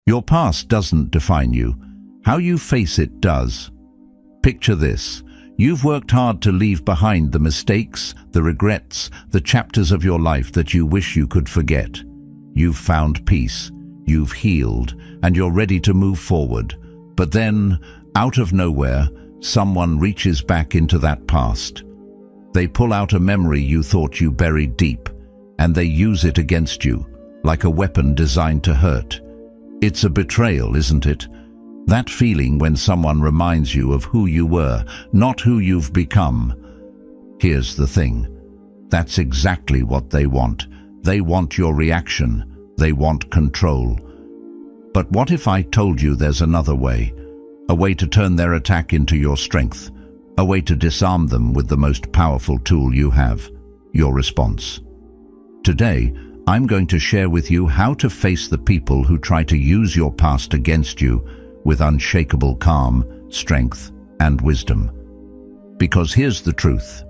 Your past doesn't define you. How you face it does. Picture this. You've worked hard to leave behind the mistakes, the regrets, the chapters of your life that you wish you could forget. You've found peace, you've healed, and you're ready to move forward. But then, out of nowhere, someone reaches back into that past. They pull out a memory you thought you buried deep, and they use it against you, like a weapon designed to hurt. It's a betrayal, isn't it? That feeling when someone reminds you of who you were, not who you've become. Here's the thing. That's exactly what they want. They want your reaction. They want control. But what if I told you there's another way? A way to turn their attack into your strength. A way to disarm them with the most powerful tool you have, your response. Today, I'm going to share with you how to face the people who try to use your past against you with unshakable calm, strength, and wisdom. Because here's the truth.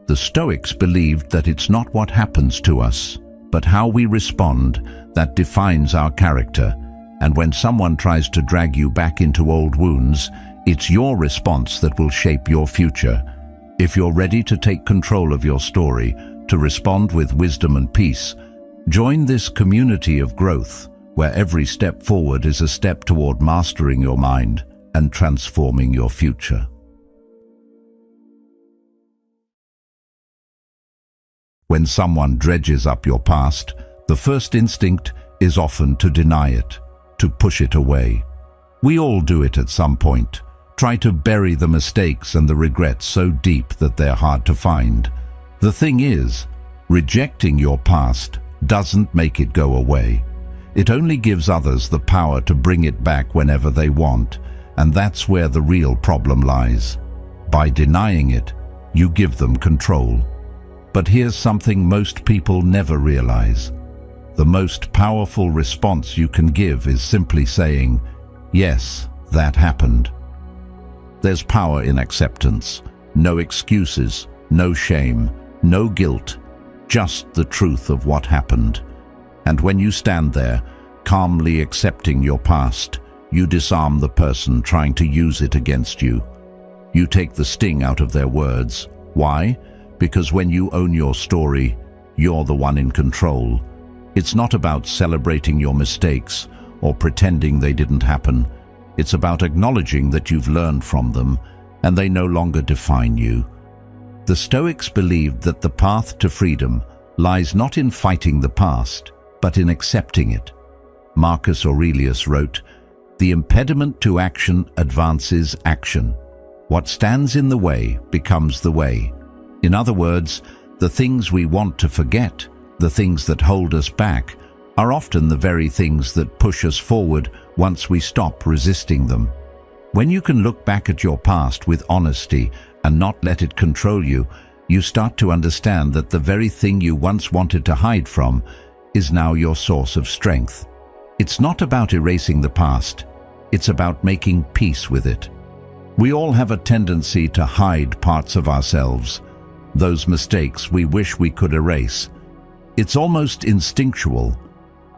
The Stoics believed that it's not what happens to us, but how we respond that defines our character. And when someone tries to drag you back into old wounds, it's your response that will shape your future. If you're ready to take control of your story, to respond with wisdom and peace, join this community of growth, where every step forward is a step toward mastering your mind and transforming your future. When someone dredges up your past, the first instinct is often to deny it, to push it away. We all do it at some point. Try to bury the mistakes and the regrets so deep that they're hard to find. The thing is, rejecting your past doesn't make it go away. It only gives others the power to bring it back whenever they want, and that's where the real problem lies. By denying it, you give them control. But here's something most people never realize. The most powerful response you can give is simply saying, "Yes, that happened." There's power in acceptance. No excuses, no shame, no guilt, just the truth of what happened. And when you stand there, calmly accepting your past, you disarm the person trying to use it against you. You take the sting out of their words. Why? Because when you own your story, you're the one in control. It's not about celebrating your mistakes or pretending they didn't happen. It's about acknowledging that you've learned from them and they no longer define you. The Stoics believed that the path to freedom lies not in fighting the past, but in accepting it. Marcus Aurelius wrote, "The impediment to action advances action. What stands in the way becomes the way." In other words, the things we want to forget, the things that hold us back, are often the very things that push us forward once we stop resisting them. When you can look back at your past with honesty and not let it control you, you start to understand that the very thing you once wanted to hide from is now your source of strength. It's not about erasing the past, it's about making peace with it. We all have a tendency to hide parts of ourselves, those mistakes we wish we could erase. It's almost instinctual.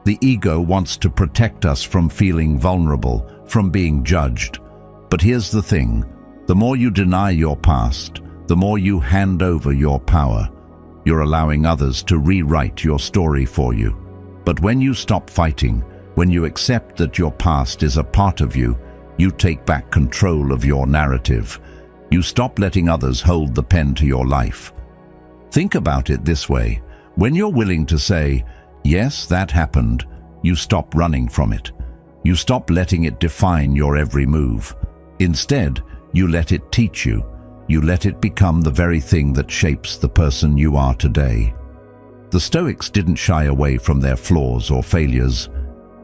The ego wants to protect us from feeling vulnerable, from being judged. But here's the thing, the more you deny your past, the more you hand over your power. You're allowing others to rewrite your story for you. But when you stop fighting, when you accept that your past is a part of you, you take back control of your narrative. You stop letting others hold the pen to your life. Think about it this way. When you're willing to say, "Yes, that happened," you stop running from it. You stop letting it define your every move. Instead, you let it teach you. You let it become the very thing that shapes the person you are today. The Stoics didn't shy away from their flaws or failures.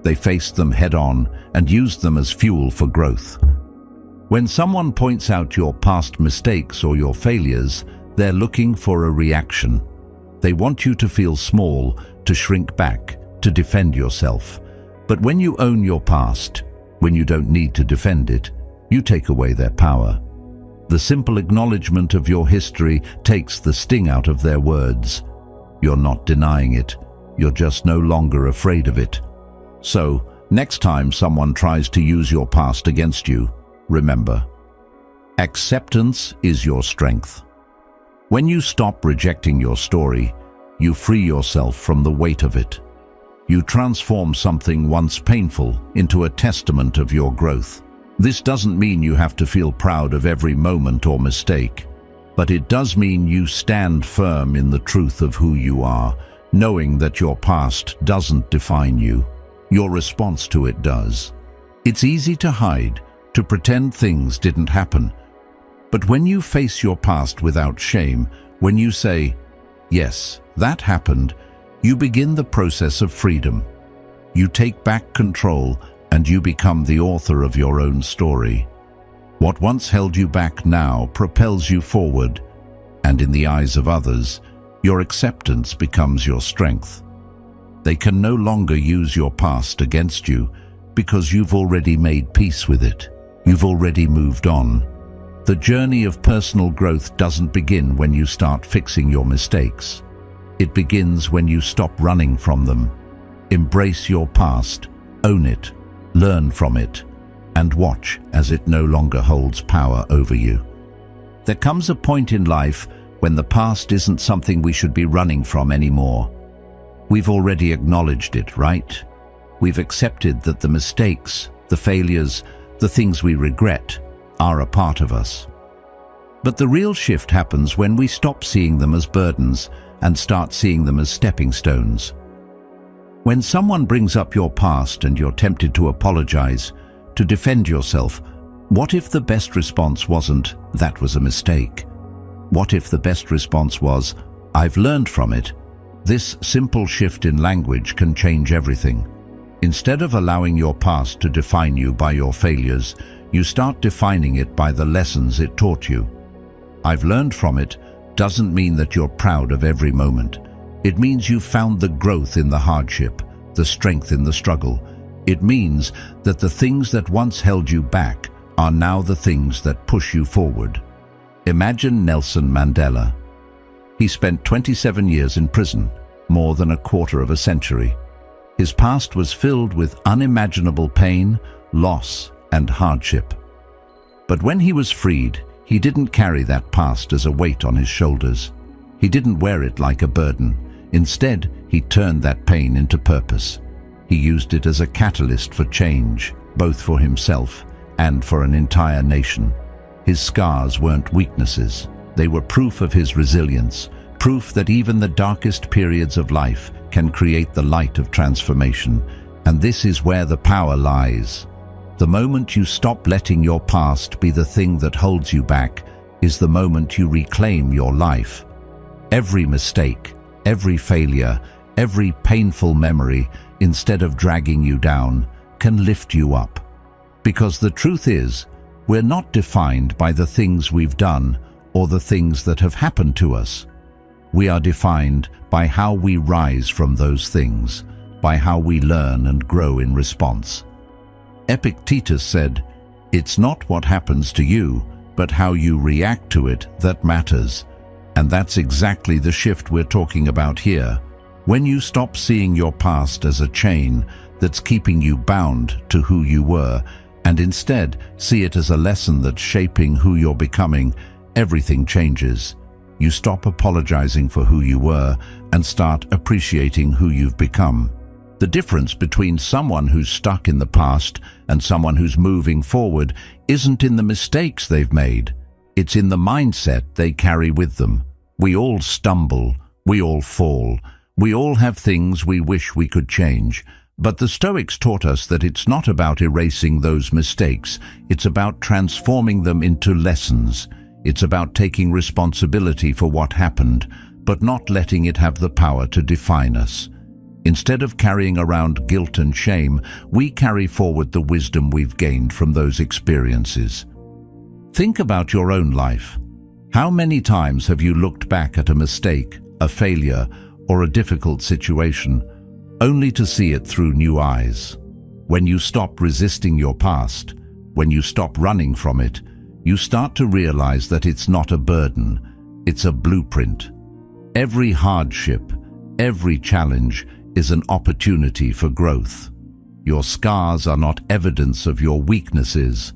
They faced them head-on and used them as fuel for growth. When someone points out your past mistakes or your failures, they're looking for a reaction. They want you to feel small, to shrink back, to defend yourself. But when you own your past, when you don't need to defend it, you take away their power. The simple acknowledgement of your history takes the sting out of their words. You're not denying it, you're just no longer afraid of it. So, Next time someone tries to use your past against you, remember, acceptance is your strength. When you stop rejecting your story, you free yourself from the weight of it. You transform something once painful into a testament of your growth. This doesn't mean you have to feel proud of every moment or mistake, but it does mean you stand firm in the truth of who you are, knowing that your past doesn't define you. Your response to it does. It's easy to hide, to pretend things didn't happen. But when you face your past without shame, when you say, "Yes, that happened," you begin the process of freedom. You take back control and you become the author of your own story. What once held you back now propels you forward, and in the eyes of others, your acceptance becomes your strength. They can no longer use your past against you because you've already made peace with it. You've already moved on. The journey of personal growth doesn't begin when you start fixing your mistakes. It begins when you stop running from them. Embrace your past, own it, learn from it, and watch as it no longer holds power over you. There comes a point in life when the past isn't something we should be running from anymore. We've already acknowledged it, right? We've accepted that the mistakes, the failures, the things we regret are a part of us. But the real shift happens when we stop seeing them as burdens and start seeing them as stepping stones. When someone brings up your past and you're tempted to apologize, to defend yourself, what if the best response wasn't, "That was a mistake"? What if the best response was, "I've learned from it"? This simple shift in language can change everything. Instead of allowing your past to define you by your failures, you start defining it by the lessons it taught you. "I've learned from it" doesn't mean that you're proud of every moment. It means you've found the growth in the hardship, the strength in the struggle. It means that the things that once held you back are now the things that push you forward. Imagine Nelson Mandela. He spent 27 years in prison, more than a quarter of a century. His past was filled with unimaginable pain, loss, and hardship. But when he was freed, he didn't carry that past as a weight on his shoulders. He didn't wear it like a burden. Instead, he turned that pain into purpose. He used it as a catalyst for change, both for himself and for an entire nation. His scars weren't weaknesses. They were proof of his resilience, proof that even the darkest periods of life can create the light of transformation. And this is where the power lies. The moment you stop letting your past be the thing that holds you back is the moment you reclaim your life. Every mistake, every failure, every painful memory, instead of dragging you down, can lift you up. Because the truth is, we're not defined by the things we've done or the things that have happened to us. We are defined by how we rise from those things, by how we learn and grow in response. Epictetus said, "It's not what happens to you, but how you react to it that matters." And that's exactly the shift we're talking about here. When you stop seeing your past as a chain that's keeping you bound to who you were, and instead see it as a lesson that's shaping who you're becoming, everything changes. You stop apologizing for who you were and start appreciating who you've become. The difference between someone who's stuck in the past and someone who's moving forward isn't in the mistakes they've made. It's in the mindset they carry with them. We all stumble, we all fall, we all have things we wish we could change. But the Stoics taught us that it's not about erasing those mistakes, it's about transforming them into lessons. It's about taking responsibility for what happened, but not letting it have the power to define us. Instead of carrying around guilt and shame, we carry forward the wisdom we've gained from those experiences. Think about your own life. How many times have you looked back at a mistake, a failure, or a difficult situation, only to see it through new eyes? When you stop resisting your past, when you stop running from it, you start to realize that it's not a burden, it's a blueprint. Every hardship, every challenge is an opportunity for growth. Your scars are not evidence of your weaknesses.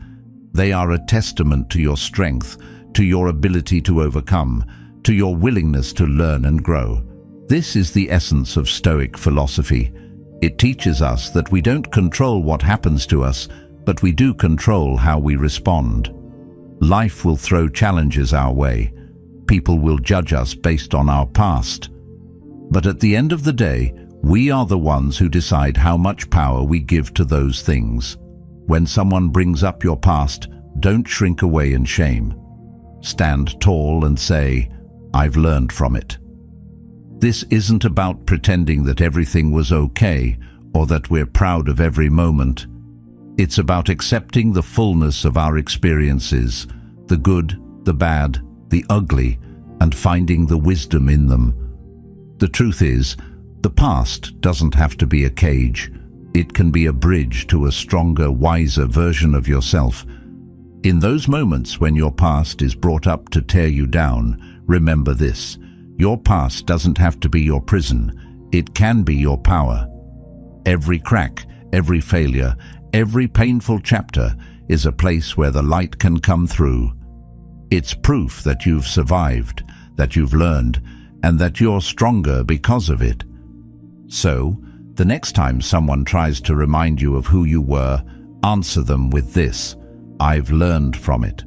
They are a testament to your strength, to your ability to overcome, to your willingness to learn and grow. This is the essence of Stoic philosophy. It teaches us that we don't control what happens to us, but we do control how we respond. Life will throw challenges our way. People will judge us based on our past. But at the end of the day, we are the ones who decide how much power we give to those things. When someone brings up your past, don't shrink away in shame. Stand tall and say, "I've learned from it." This isn't about pretending that everything was okay or that we're proud of every moment. It's about accepting the fullness of our experiences, the good, the bad, the ugly, and finding the wisdom in them. The truth is, the past doesn't have to be a cage. It can be a bridge to a stronger, wiser version of yourself. In those moments when your past is brought up to tear you down, remember this: your past doesn't have to be your prison. It can be your power. Every crack, every failure, every painful chapter is a place where the light can come through. It's proof that you've survived, that you've learned, and that you're stronger because of it. So, the next time someone tries to remind you of who you were, answer them with this: "I've learned from it."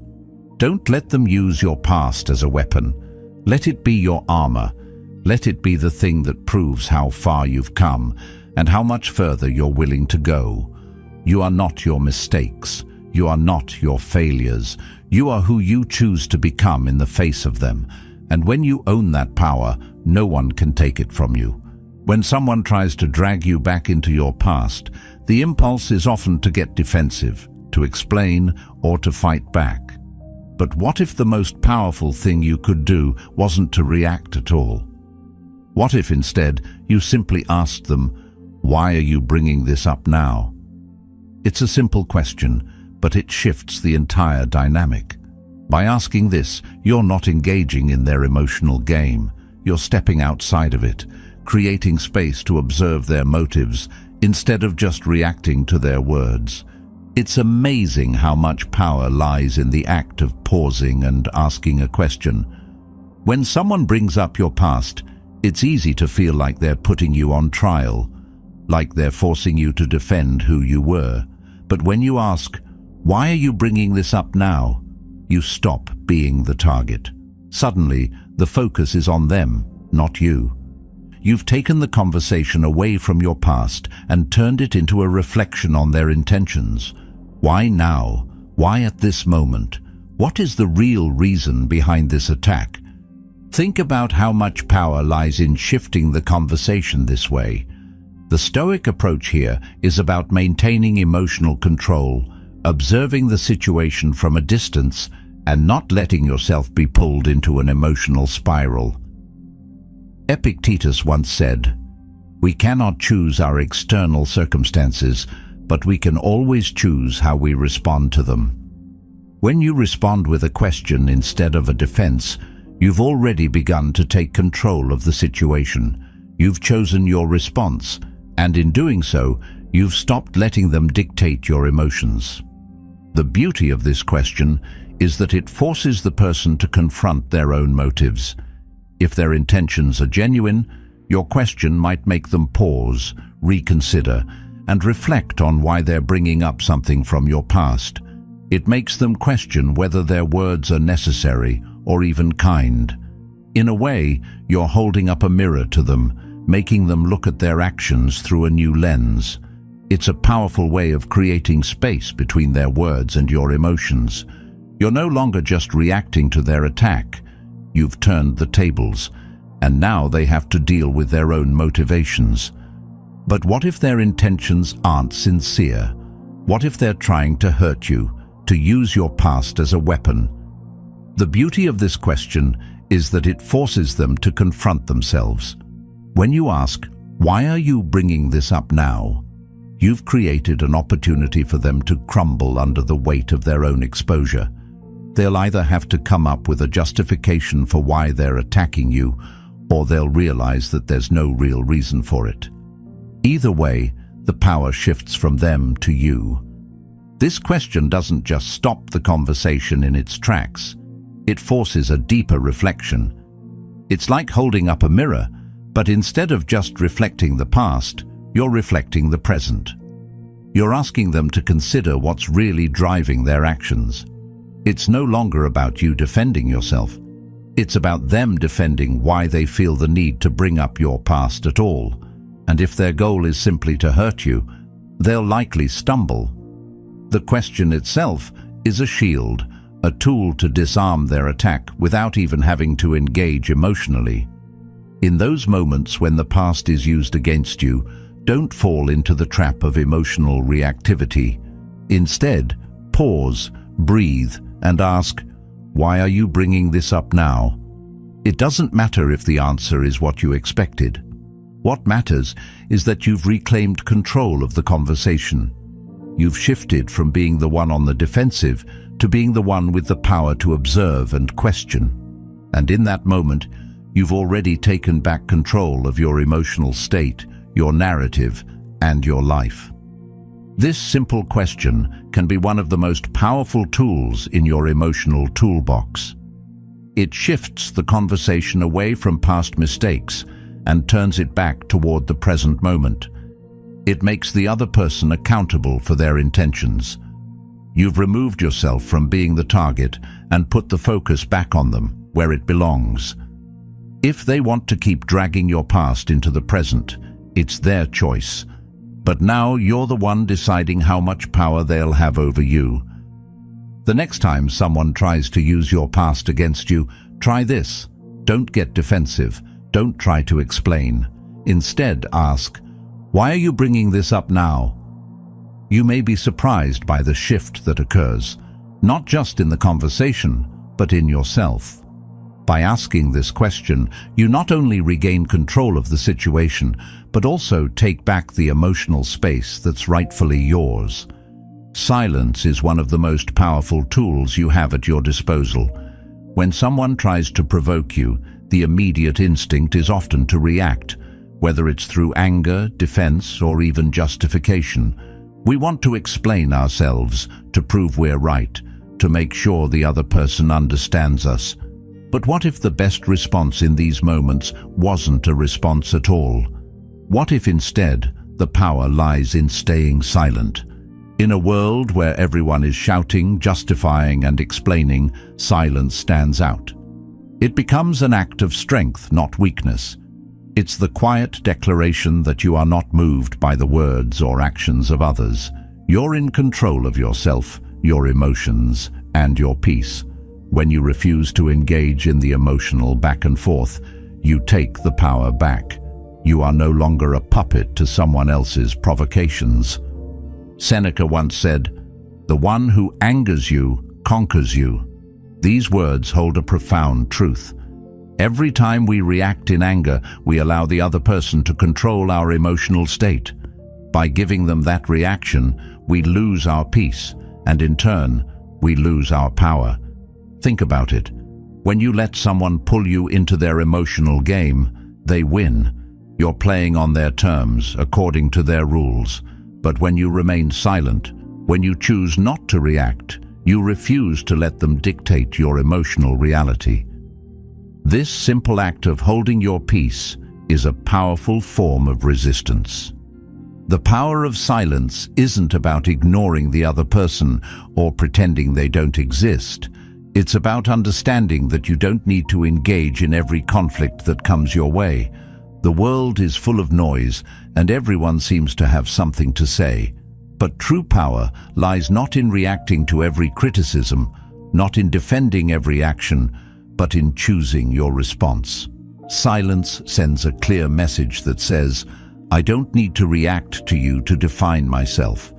Don't let them use your past as a weapon. Let it be your armor. Let it be the thing that proves how far you've come and how much further you're willing to go. You are not your mistakes. You are not your failures. You are who you choose to become in the face of them. And when you own that power, no one can take it from you. When someone tries to drag you back into your past, the impulse is often to get defensive, to explain, or to fight back. But what if the most powerful thing you could do wasn't to react at all? What if instead you simply asked them, "Why are you bringing this up now?" It's a simple question, but it shifts the entire dynamic. By asking this, you're not engaging in their emotional game. You're stepping outside of it, creating space to observe their motives instead of just reacting to their words. It's amazing how much power lies in the act of pausing and asking a question. When someone brings up your past, it's easy to feel like they're putting you on trial, like they're forcing you to defend who you were. But when you ask, "Why are you bringing this up now?" you stop being the target. Suddenly, the focus is on them, not you. You've taken the conversation away from your past and turned it into a reflection on their intentions. Why now? Why at this moment? What is the real reason behind this attack? Think about how much power lies in shifting the conversation this way. The Stoic approach here is about maintaining emotional control, observing the situation from a distance, and not letting yourself be pulled into an emotional spiral. Epictetus once said, "We cannot choose our external circumstances, but we can always choose how we respond to them." When you respond with a question instead of a defense, you've already begun to take control of the situation. You've chosen your response, and in doing so, you've stopped letting them dictate your emotions. The beauty of this question is that it forces the person to confront their own motives. If their intentions are genuine, your question might make them pause, reconsider, and reflect on why they're bringing up something from your past. It makes them question whether their words are necessary or even kind. In a way, you're holding up a mirror to them, making them look at their actions through a new lens. It's a powerful way of creating space between their words and your emotions. You're no longer just reacting to their attack. You've turned the tables, and now they have to deal with their own motivations. But what if their intentions aren't sincere? What if they're trying to hurt you, to use your past as a weapon? The beauty of this question is that it forces them to confront themselves. When you ask, "Why are you bringing this up now?" you've created an opportunity for them to crumble under the weight of their own exposure. They'll either have to come up with a justification for why they're attacking you, or they'll realize that there's no real reason for it. Either way, the power shifts from them to you. This question doesn't just stop the conversation in its tracks. It forces a deeper reflection. It's like holding up a mirror, but instead of just reflecting the past, you're reflecting the present. You're asking them to consider what's really driving their actions. It's no longer about you defending yourself. It's about them defending why they feel the need to bring up your past at all. And if their goal is simply to hurt you, they'll likely stumble. The question itself is a shield, a tool to disarm their attack without even having to engage emotionally. In those moments when the past is used against you, don't fall into the trap of emotional reactivity. Instead, pause, breathe, and ask, why are you bringing this up now? It doesn't matter if the answer is what you expected. What matters is that you've reclaimed control of the conversation. You've shifted from being the one on the defensive to being the one with the power to observe and question. And in that moment, you've already taken back control of your emotional state, your narrative, and your life. This simple question can be one of the most powerful tools in your emotional toolbox. It shifts the conversation away from past mistakes and turns it back toward the present moment. It makes the other person accountable for their intentions. You've removed yourself from being the target and put the focus back on them, where it belongs. If they want to keep dragging your past into the present, it's their choice. But now you're the one deciding how much power they'll have over you. The next time someone tries to use your past against you, try this. Don't get defensive. Don't try to explain. Instead, ask, why are you bringing this up now? You may be surprised by the shift that occurs, not just in the conversation, but in yourself. By asking this question, you not only regain control of the situation, but also take back the emotional space that's rightfully yours. Silence is one of the most powerful tools you have at your disposal. When someone tries to provoke you, the immediate instinct is often to react, whether it's through anger, defense, or even justification. We want to explain ourselves, to prove we're right, to make sure the other person understands us. But what if the best response in these moments wasn't a response at all? What if instead the power lies in staying silent? In a world where everyone is shouting, justifying, and explaining, silence stands out. It becomes an act of strength, not weakness. It's the quiet declaration that you are not moved by the words or actions of others. You're in control of yourself, your emotions, and your peace. When you refuse to engage in the emotional back and forth, you take the power back. You are no longer a puppet to someone else's provocations. Seneca once said, "The one who angers you conquers you." These words hold a profound truth. Every time we react in anger, we allow the other person to control our emotional state. By giving them that reaction, we lose our peace, and in turn, we lose our power. Think about it. When you let someone pull you into their emotional game, they win. You're playing on their terms, according to their rules. But when you remain silent, when you choose not to react, you refuse to let them dictate your emotional reality. This simple act of holding your peace is a powerful form of resistance. The power of silence isn't about ignoring the other person or pretending they don't exist. It's about understanding that you don't need to engage in every conflict that comes your way. The world is full of noise, and everyone seems to have something to say. But true power lies not in reacting to every criticism, not in defending every action, but in choosing your response. Silence sends a clear message that says, "I don't need to react to you to define myself."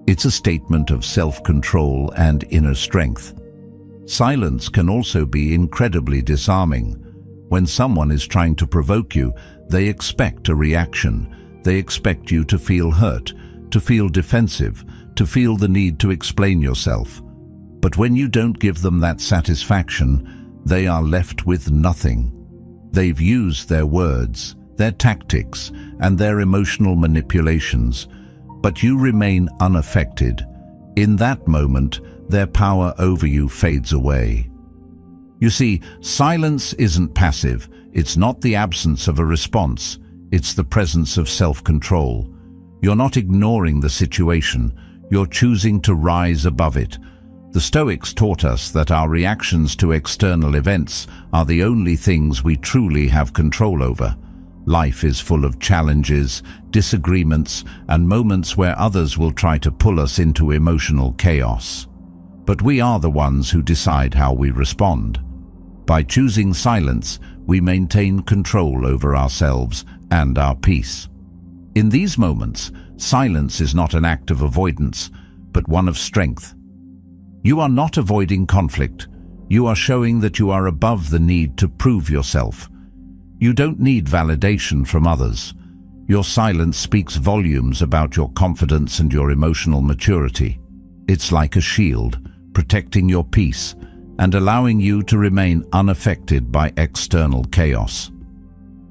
It's a statement of self-control and inner strength. Silence can also be incredibly disarming. When someone is trying to provoke you, they expect a reaction. They expect you to feel hurt, to feel defensive, to feel the need to explain yourself. But when you don't give them that satisfaction, they are left with nothing. They've used their words, their tactics, and their emotional manipulations, but you remain unaffected. In that moment, their power over you fades away. You see, silence isn't passive. It's not the absence of a response. It's the presence of self-control. You're not ignoring the situation. You're choosing to rise above it. The Stoics taught us that our reactions to external events are the only things we truly have control over. Life is full of challenges, disagreements, and moments where others will try to pull us into emotional chaos. But we are the ones who decide how we respond. By choosing silence, we maintain control over ourselves and our peace. In these moments, silence is not an act of avoidance, but one of strength. You are not avoiding conflict. You are showing that you are above the need to prove yourself. You don't need validation from others. Your silence speaks volumes about your confidence and your emotional maturity. It's like a shield, protecting your peace and allowing you to remain unaffected by external chaos.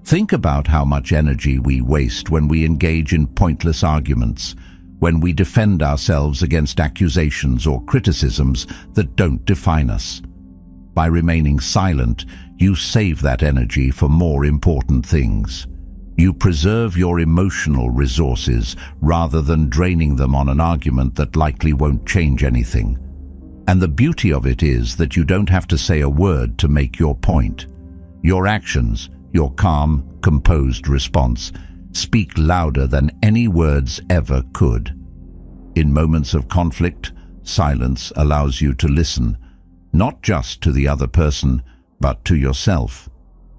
Think about how much energy we waste when we engage in pointless arguments, when we defend ourselves against accusations or criticisms that don't define us. By remaining silent, you save that energy for more important things. You preserve your emotional resources rather than draining them on an argument that likely won't change anything. And the beauty of it is that you don't have to say a word to make your point. Your actions, your calm, composed response, speak louder than any words ever could. In moments of conflict, silence allows you to listen, not just to the other person, but to yourself.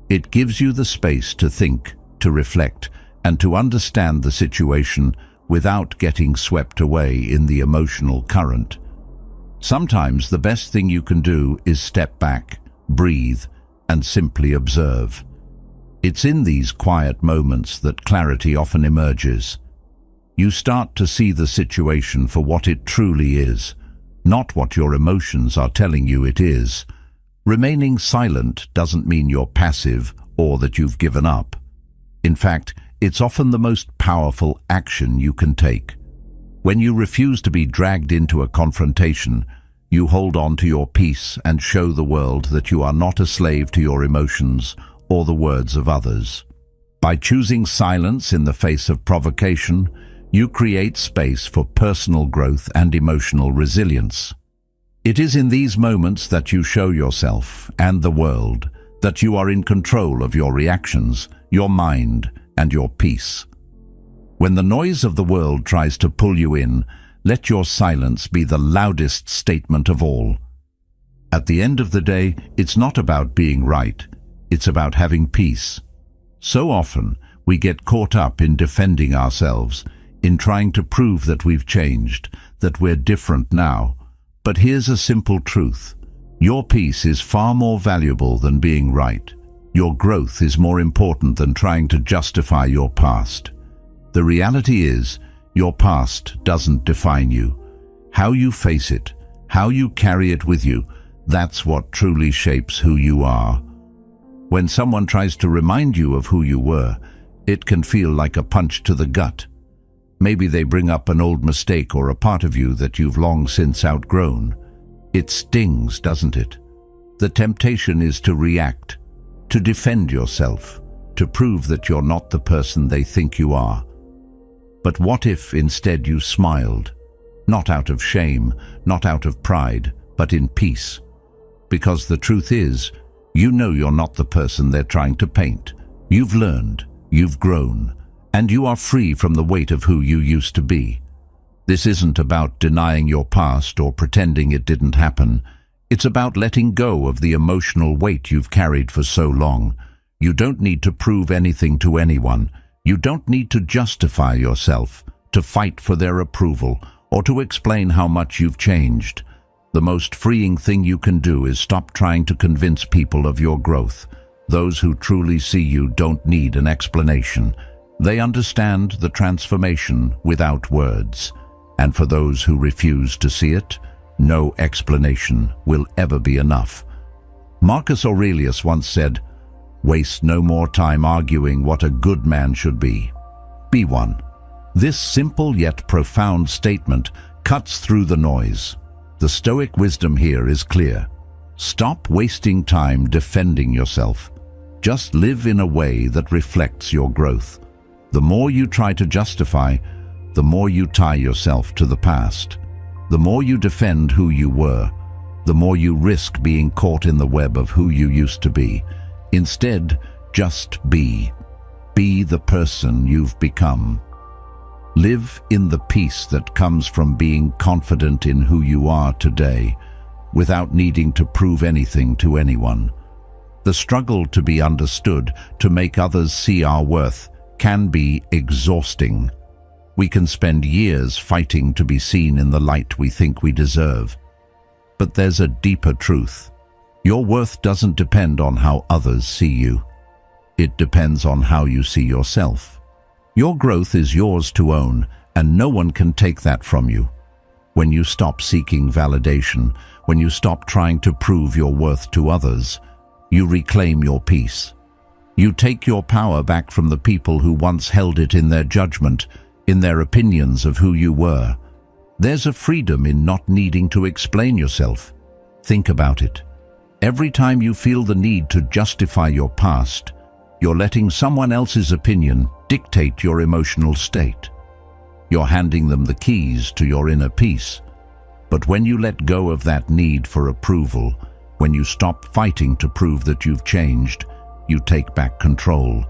It gives you the space to think, to reflect, and to understand the situation without getting swept away in the emotional current. Sometimes the best thing you can do is step back, breathe, and simply observe. It's in these quiet moments that clarity often emerges. You start to see the situation for what it truly is, not what your emotions are telling you it is. Remaining silent doesn't mean you're passive or that you've given up. In fact, it's often the most powerful action you can take. When you refuse to be dragged into a confrontation, you hold on to your peace and show the world that you are not a slave to your emotions or the words of others. By choosing silence in the face of provocation, you create space for personal growth and emotional resilience. It is in these moments that you show yourself and the world that you are in control of your reactions, your mind, and your peace. When the noise of the world tries to pull you in, let your silence be the loudest statement of all. At the end of the day, it's not about being right, it's about having peace. So often, we get caught up in defending ourselves, in trying to prove that we've changed, that we're different now. But here's a simple truth. Your peace is far more valuable than being right. Your growth is more important than trying to justify your past. The reality is, your past doesn't define you. How you face it, how you carry it with you, that's what truly shapes who you are. When someone tries to remind you of who you were, it can feel like a punch to the gut. Maybe they bring up an old mistake or a part of you that you've long since outgrown. It stings, doesn't it? The temptation is to react, to defend yourself, to prove that you're not the person they think you are. But what if instead you smiled? Not out of shame, not out of pride, but in peace. Because the truth is, you know you're not the person they're trying to paint. You've learned, you've grown, and you are free from the weight of who you used to be. This isn't about denying your past or pretending it didn't happen. It's about letting go of the emotional weight you've carried for so long. You don't need to prove anything to anyone. You don't need to justify yourself, to fight for their approval, or to explain how much you've changed. The most freeing thing you can do is stop trying to convince people of your growth. Those who truly see you don't need an explanation. They understand the transformation without words. And for those who refuse to see it, no explanation will ever be enough. Marcus Aurelius once said, "Waste no more time arguing what a good man should be. Be one." This simple yet profound statement cuts through the noise. The Stoic wisdom here is clear. Stop wasting time defending yourself. Just live in a way that reflects your growth. The more you try to justify, the more you tie yourself to the past. The more you defend who you were, the more you risk being caught in the web of who you used to be. Instead, just be. Be the person you've become. Live in the peace that comes from being confident in who you are today, without needing to prove anything to anyone. The struggle to be understood, to make others see our worth, can be exhausting. We can spend years fighting to be seen in the light we think we deserve. But there's a deeper truth. Your worth doesn't depend on how others see you. It depends on how you see yourself. Your growth is yours to own, and no one can take that from you. When you stop seeking validation, when you stop trying to prove your worth to others, you reclaim your peace. You take your power back from the people who once held it in their judgment, in their opinions of who you were. There's a freedom in not needing to explain yourself. Think about it. Every time you feel the need to justify your past, you're letting someone else's opinion dictate your emotional state. You're handing them the keys to your inner peace. But when you let go of that need for approval, when you stop fighting to prove that you've changed, you take back control.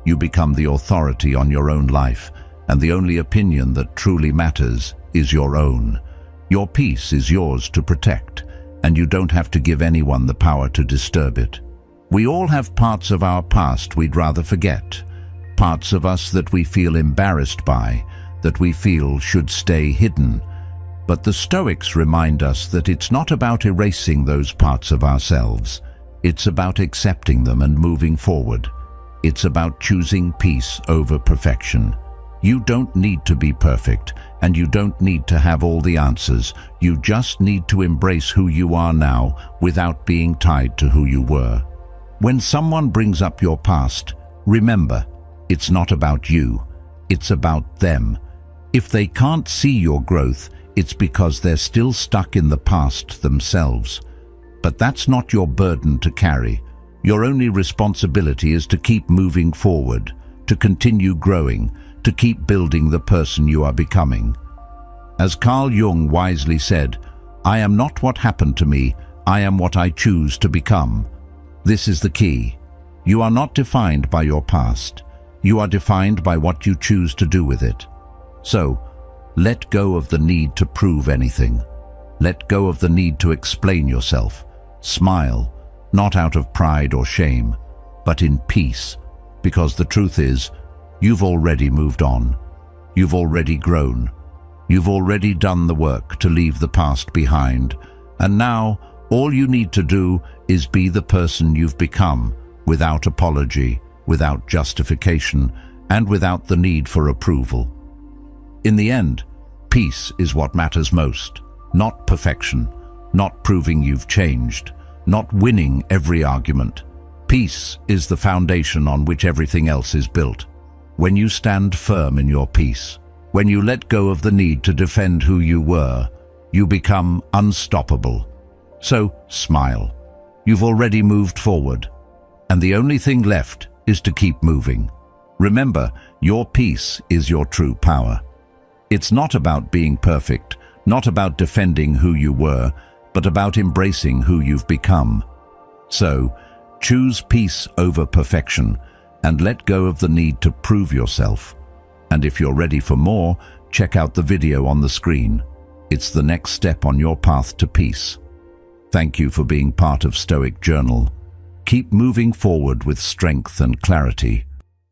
You become the authority on your own life, and the only opinion that truly matters is your own. Your peace is yours to protect, and you don't have to give anyone the power to disturb it. We all have parts of our past we'd rather forget, parts of us that we feel embarrassed by, that we feel should stay hidden. But the Stoics remind us that it's not about erasing those parts of ourselves. It's about accepting them and moving forward. It's about choosing peace over perfection. You don't need to be perfect, and you don't need to have all the answers. You just need to embrace who you are now without being tied to who you were. When someone brings up your past, remember, it's not about you, it's about them. If they can't see your growth, it's because they're still stuck in the past themselves. But that's not your burden to carry. Your only responsibility is to keep moving forward, to continue growing, to keep building the person you are becoming. As Carl Jung wisely said, "I am not what happened to me, I am what I choose to become." This is the key. You are not defined by your past. You are defined by what you choose to do with it. So, let go of the need to prove anything. Let go of the need to explain yourself. Smile, not out of pride or shame, but in peace, because the truth is, you've already moved on. You've already grown. You've already done the work to leave the past behind, and now all you need to do is be the person you've become, without apology, without justification, and without the need for approval. In the end, peace is what matters most, not perfection, not proving you've changed, not winning every argument. Peace is the foundation on which everything else is built. When you stand firm in your peace, when you let go of the need to defend who you were, you become unstoppable. So, smile. You've already moved forward, and the only thing left is to keep moving. Remember, your peace is your true power. It's not about being perfect, not about defending who you were, but about embracing who you've become. So, choose peace over perfection, and let go of the need to prove yourself. And if you're ready for more, check out the video on the screen. It's the next step on your path to peace. Thank you for being part of Stoic Journal. Keep moving forward with strength and clarity.